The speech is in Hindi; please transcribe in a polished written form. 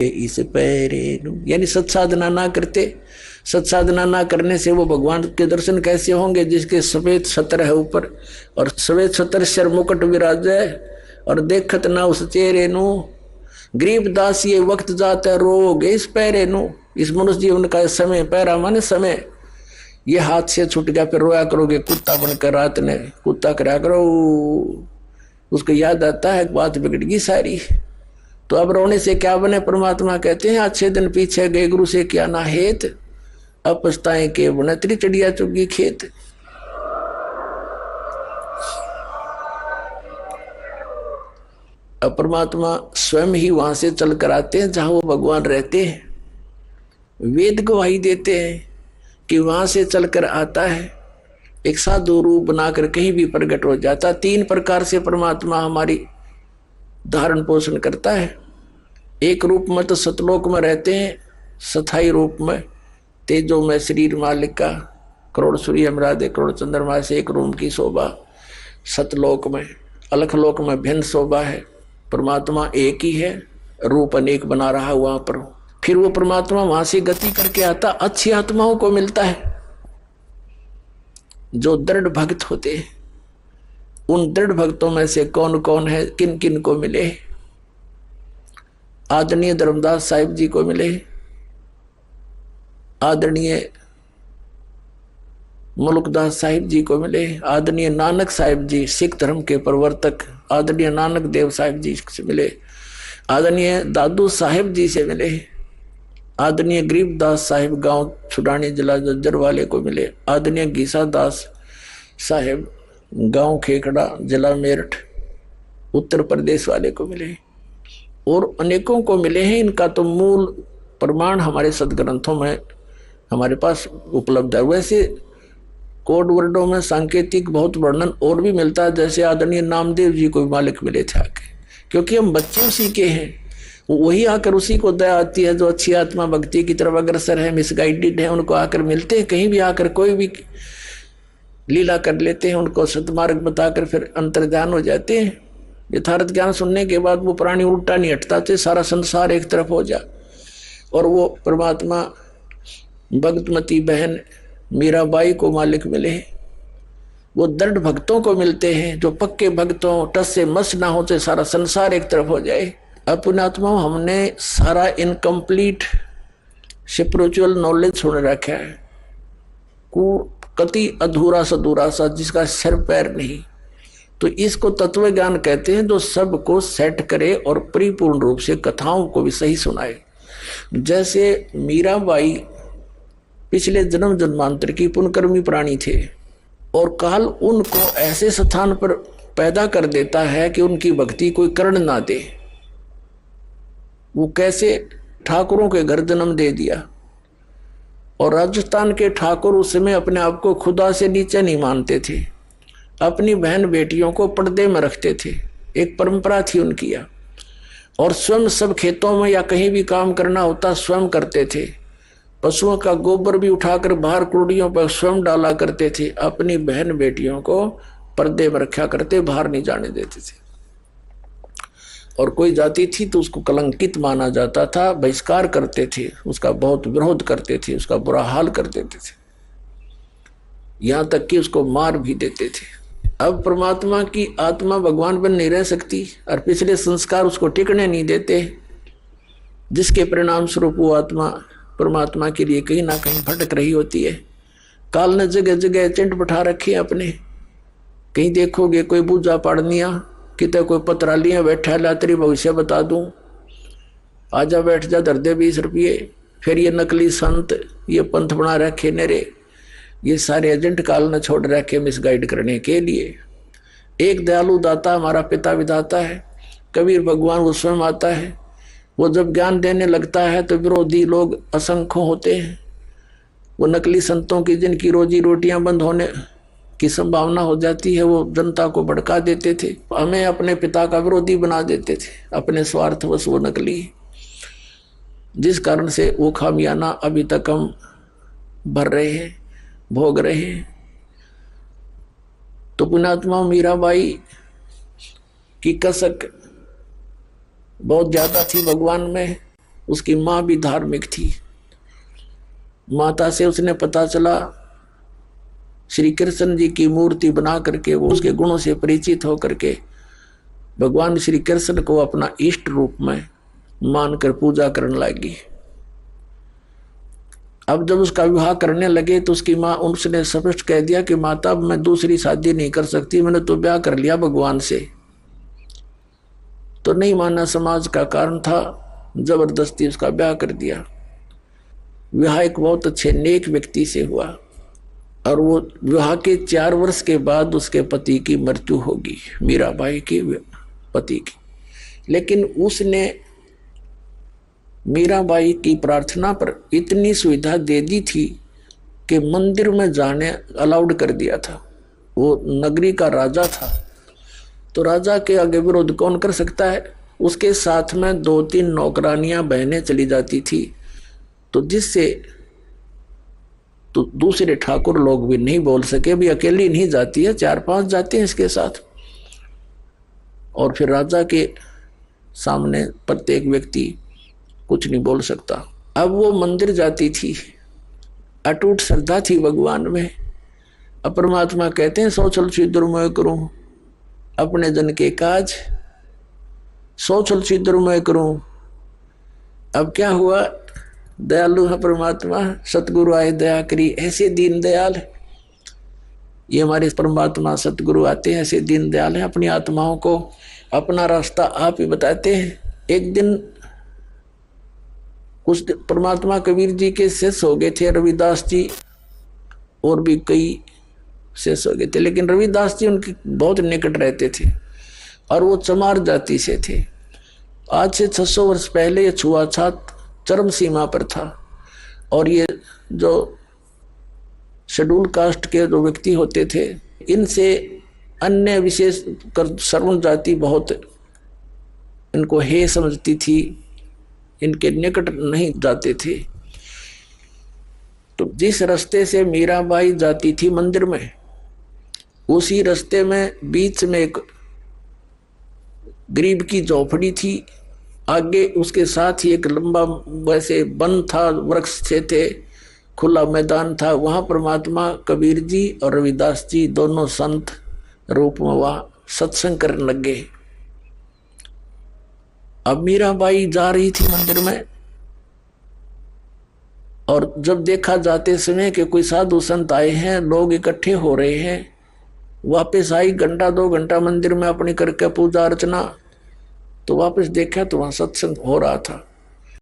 इस पैरे यानी सत्साधना ना करते। सत्साधना ना करने से वो भगवान के दर्शन कैसे होंगे जिसके सफेद छत्र है ऊपर और सफेद छत्र सिर मुकुट विराजे और देखत ना उस चेहरे नु। गरीबदास ये वक्त जाता रोग इस पैरे नु। इस मनुष्य जीवन का समय पैरा माने समय ये हाथ से छूट गया फिर रोया करोगे कुत्ता बनकर रात ने कुत्ता करा करो। उसको याद आता है बात बिगड़ गई सारी। तो अब रोने से क्या बने। परमात्मा कहते हैं अच्छे दिन पीछे गए गुरु से क्या ना हेत अब पछताए के बुनतरी चिड़िया चुगी खेत। अब परमात्मा स्वयं ही वहां से चल कर आते हैं जहां वो भगवान रहते हैं। वेद गवाही देते हैं कि वहां से चलकर आता है एक साधु रूप बनाकर कहीं भी प्रकट हो जाता। तीन प्रकार से परमात्मा हमारी धारण पोषण करता है। एक रूप में तो सतलोक में रहते हैं स्थायी रूप में तेजो में शरीर मालिक का करोड़ सूर्य अमराधे करोड़ चंद्रमा से एक रूप की शोभा। सतलोक में अलखलोक में भिन्न शोभा है। परमात्मा एक ही है रूप अनेक बना रहा वहां पर। फिर वो परमात्मा वहां से गति करके आता अच्छी आत्माओं को मिलता है जो दृढ़ भक्त होते हैं। उन दृढ़ भक्तों में से कौन कौन है किन किन को मिले। आदरणीय धर्मदास साहिब जी को मिले। आदरणीय मुल्कदास साहिब जी को मिले। आदरणीय नानक साहिब जी सिख धर्म के प्रवर्तक आदरणीय नानक देव साहिब जी से मिले। आदरणीय दादू साहिब जी से मिले। आदरणीय गरीबदास साहिब गांव छुड़ानी जिला जज्जर वाले को मिले। आदरणीय गीसा दास साहिब गांव खेखड़ा जिला मेरठ उत्तर प्रदेश वाले को मिले और अनेकों को मिले हैं। इनका तो मूल प्रमाण हमारे सदग्रंथों में हमारे पास उपलब्ध है। वैसे कोड वर्डों में सांकेतिक बहुत वर्णन और भी मिलता है। जैसे आदरणीय नामदेव जी को भी मालिक मिले थे आके क्योंकि हम बच्चे उसी के हैं। वही आकर उसी को दया आती है जो अच्छी आत्मा भक्ति की तरफ अग्रसर है मिसगाइडेड है उनको आकर मिलते हैं। कहीं भी आकर कोई भी लीला कर लेते हैं उनको सतमार्ग बताकर फिर अंतर्ध्यान हो जाते हैं। यथार्थ ज्ञान सुनने के बाद वो प्राणी उल्टा नहीं हटता थे सारा संसार एक तरफ हो जा। और वो परमात्मा भगतमती बहन मीराबाई को मालिक मिले। वो दृढ़ भक्तों को मिलते हैं जो पक्के भक्तों टस से मस ना होते सारा संसार एक तरफ हो जाए। अपने आत्मा हमने सारा इनकम्प्लीट स्पिरिचुअल नॉलेज सुन रखा है कति अधूरा सधूरा सा जिसका सिर पैर नहीं। तो इसको तत्व ज्ञान कहते हैं जो सबको सेट करे और परिपूर्ण रूप से कथाओं को भी सही सुनाए। जैसे मीराबाई पिछले जन्म जन्मांतर की पुण्यकर्मी प्राणी थे और काल उनको ऐसे स्थान पर पैदा कर देता है कि उनकी भक्ति कोई कर्ण ना दे। वो कैसे ठाकुरों के घर जन्म दे दिया और राजस्थान के ठाकुर उस समय अपने आप को खुदा से नीचे नहीं मानते थे। अपनी बहन बेटियों को पर्दे में रखते थे एक परंपरा थी उनकी। और स्वयं सब खेतों में या कहीं भी काम करना होता स्वयं करते थे। पशुओं का गोबर भी उठाकर बाहर कुड़ियों पर स्वयं डाला करते थे। अपनी बहन बेटियों को पर्दे में रखा करते बाहर नहीं जाने देते थे। और कोई जाति थी तो उसको कलंकित माना जाता था बहिष्कार करते थे उसका बहुत विरोध करते थे उसका बुरा हाल कर देते थे यहाँ तक कि उसको मार भी देते थे। अब परमात्मा की आत्मा भगवान बन नहीं रह सकती और पिछले संस्कार उसको टिकने नहीं देते जिसके परिणाम स्वरूप वो आत्मा परमात्मा के लिए कहीं ना कहीं भटक रही होती है। काल ने जगह जगह चिंट बैठा रखे अपने। कहीं देखोगे कोई पूजा पाड़निया कितने कोई पत्रालियाँ बैठा ला तेरी भविष्य बता दूं आजा बैठ जा दर दे 20 रुपये। फिर ये नकली संत ये पंथ बना रखे नेरे ये सारे एजेंट काल ने छोड़ रखे मिसगाइड करने के लिए। एक दयालु दाता हमारा पिता विधाता है कबीर भगवान वो स्वयं आता है। वो जब ज्ञान देने लगता है तो विरोधी लोग असंख्य होते हैं। वो नकली संतों की जिनकी रोजी रोटियां बंद होने की संभावना हो जाती है वो जनता को भड़का देते थे। हमें अपने पिता का विरोधी बना देते थे अपने स्वार्थवश वो नकली जिस कारण से वो खामियाना अभी तक हम भर रहे हैं भोग रहे हैं। तो पुण्यात्मा मीराबाई की कसक बहुत ज्यादा थी भगवान में। उसकी माँ भी धार्मिक थी। माता से उसने पता चला, श्री कृष्ण जी की मूर्ति बना करके वो उसके गुणों से परिचित होकर के भगवान श्री कृष्ण को अपना इष्ट रूप में मानकर पूजा करने लगी। अब जब उसका विवाह करने लगे तो उसकी माँ उसने स्पष्ट कह दिया कि माता अब मैं दूसरी शादी नहीं कर सकती, मैंने तो ब्याह कर लिया भगवान से। तो नहीं माना, समाज का कारण था, जबरदस्ती उसका ब्याह कर दिया। विवाह एक बहुत अच्छे नेक व्यक्ति से हुआ और वो विवाह के 4 वर्ष के बाद उसके पति की मृत्यु होगी, मीराबाई की पति की। लेकिन उसने मीराबाई की प्रार्थना पर इतनी सुविधा दे दी थी कि मंदिर में जाने अलाउड कर दिया था। वो नगरी का राजा था, तो राजा के आगे विरोध कौन कर सकता है। उसके साथ में 2-3 नौकरानियां बहनें चली जाती थी, तो जिससे तो दूसरे ठाकुर लोग भी नहीं बोल सके, भी अकेली नहीं जाती है, 4-5 जाते हैं इसके साथ। और फिर राजा के सामने प्रत्येक व्यक्ति कुछ नहीं बोल सकता। अब वो मंदिर जाती थी, अटूट श्रद्धा थी भगवान में। अब परमात्मा कहते हैं, सोचल छिद्र मैं करूं अपने जन के काज, सोचल छिद्र मैं करूं। अब क्या हुआ, दयालु है परमात्मा, सतगुरु आए दया करी, ऐसे दीन दयाल। ये हमारे परमात्मा सतगुरु आते हैं, ऐसे दीन दयाल हैं, अपनी आत्माओं को अपना रास्ता आप ही बताते हैं। एक दिन कुछ परमात्मा कबीर जी के शिष्य हो गए थे, रविदास जी और भी कई शिष्य हो गए थे, लेकिन रविदास जी उनके बहुत निकट रहते थे और वो चमार जाति से थे। आज से 600 वर्ष पहले ये छुआछूत चरम सीमा पर था और ये जो शेड्यूल कास्ट के जो व्यक्ति होते थे, इनसे अन्य विशेष कर श्रवण जाति बहुत इनको हे समझती थी, इनके निकट नहीं जाते थे। तो जिस रास्ते से मीराबाई जाती थी मंदिर में, उसी रास्ते में बीच में एक गरीब की झोपड़ी थी, आगे उसके साथ ही एक लंबा वैसे वन था, वृक्ष थे, खुला मैदान था। वहां परमात्मा कबीर जी और रविदास जी दोनों संत रूप में वहां सत्संग करने लग गए। अब मीराबाई जा रही थी मंदिर में और जब देखा जाते समय कि कोई साधु संत आए हैं, लोग इकट्ठे हो रहे हैं, वापस आई 1-2 घंटा मंदिर में अपनी करके पूजा अर्चना, तो वापस देखा तो वहां सत्संग हो रहा था।